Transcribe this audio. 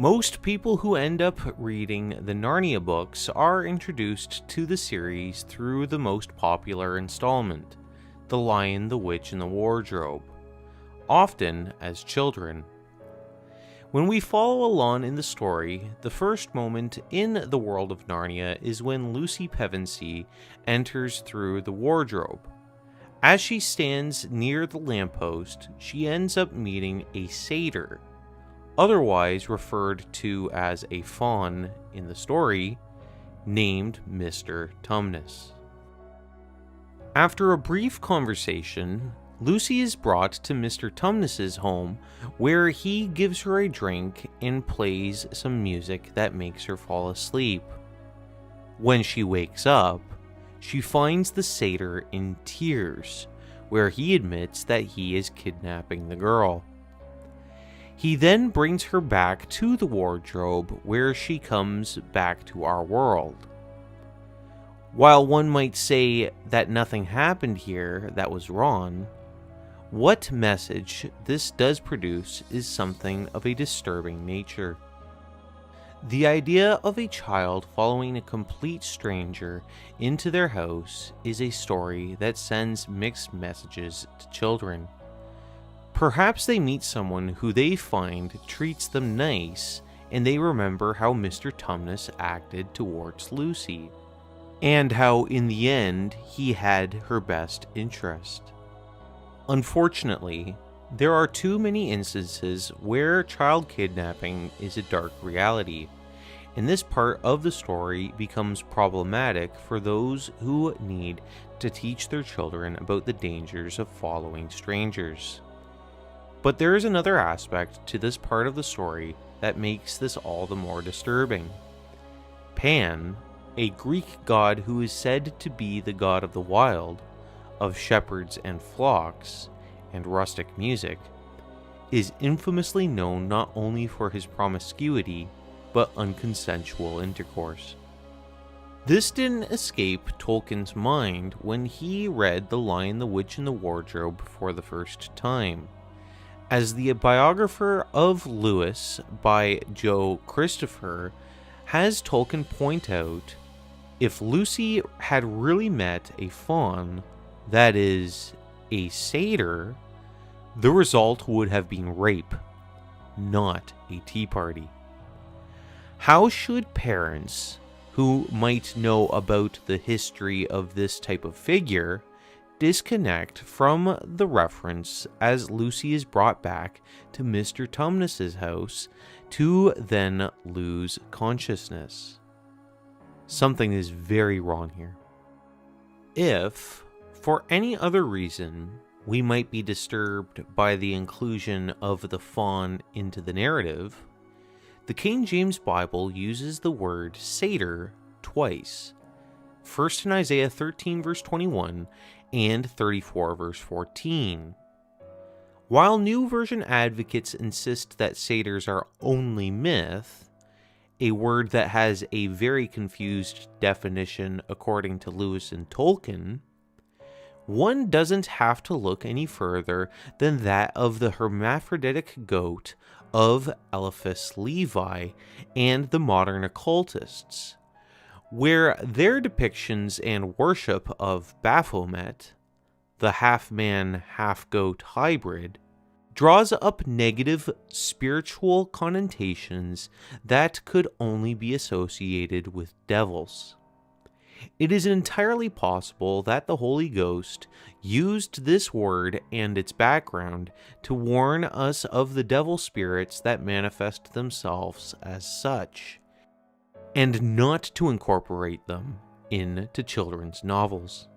Most people who end up reading the Narnia books are introduced to the series through the most popular installment, The Lion, the Witch, and the Wardrobe, often as children. When we follow along in the story, the first moment in the world of Narnia is when Lucy Pevensey enters through the wardrobe. As she stands near the lamppost, she ends up meeting a satyr, otherwise referred to as a faun in the story, named Mr. Tumnus. After a brief conversation, Lucy is brought to Mr. Tumnus's home, where he gives her a drink and plays some music that makes her fall asleep. When she wakes up, she finds the satyr in tears, where he admits that he is kidnapping the girl. He then brings her back to the wardrobe, where she comes back to our world. While one might say that nothing happened here that was wrong, what message this does produce is something of a disturbing nature. The idea of a child following a complete stranger into their house is a story that sends mixed messages to children. Perhaps they meet someone who they find treats them nice, and they remember how Mr. Tumnus acted towards Lucy, and how in the end he had her best interest. Unfortunately, there are too many instances where child kidnapping is a dark reality, and this part of the story becomes problematic for those who need to teach their children about the dangers of following strangers. But there is another aspect to this part of the story that makes this all the more disturbing. Pan, a Greek god who is said to be the god of the wild, of shepherds and flocks, and rustic music, is infamously known not only for his promiscuity, but unconsensual intercourse. This didn't escape Tolkien's mind when he read The Lion, the Witch, and the Wardrobe for the first time. As the biographer of Lewis by Joe Christopher has Tolkien point out, if Lucy had really met a faun, that is, a satyr, the result would have been rape, not a tea party. How should parents who might know about the history of this type of figure disconnect from the reference as Lucy is brought back to Mr. Tumnus's house to then lose consciousness? Something is very wrong here. If, for any other reason, we might be disturbed by the inclusion of the faun into the narrative, the King James Bible uses the word satyr twice, first in Isaiah 13 verse 21 and 34 verse 14. While New Version advocates insist that satyrs are only myth, a word that has a very confused definition according to Lewis and Tolkien, one doesn't have to look any further than that of the hermaphroditic goat of Eliphas Levi and the modern occultists, where their depictions and worship of Baphomet, the half-man, half-goat hybrid, draws up negative spiritual connotations that could only be associated with devils. It is entirely possible that the Holy Ghost used this word and its background to warn us of the devil spirits that manifest themselves as such, and not to incorporate them into children's novels.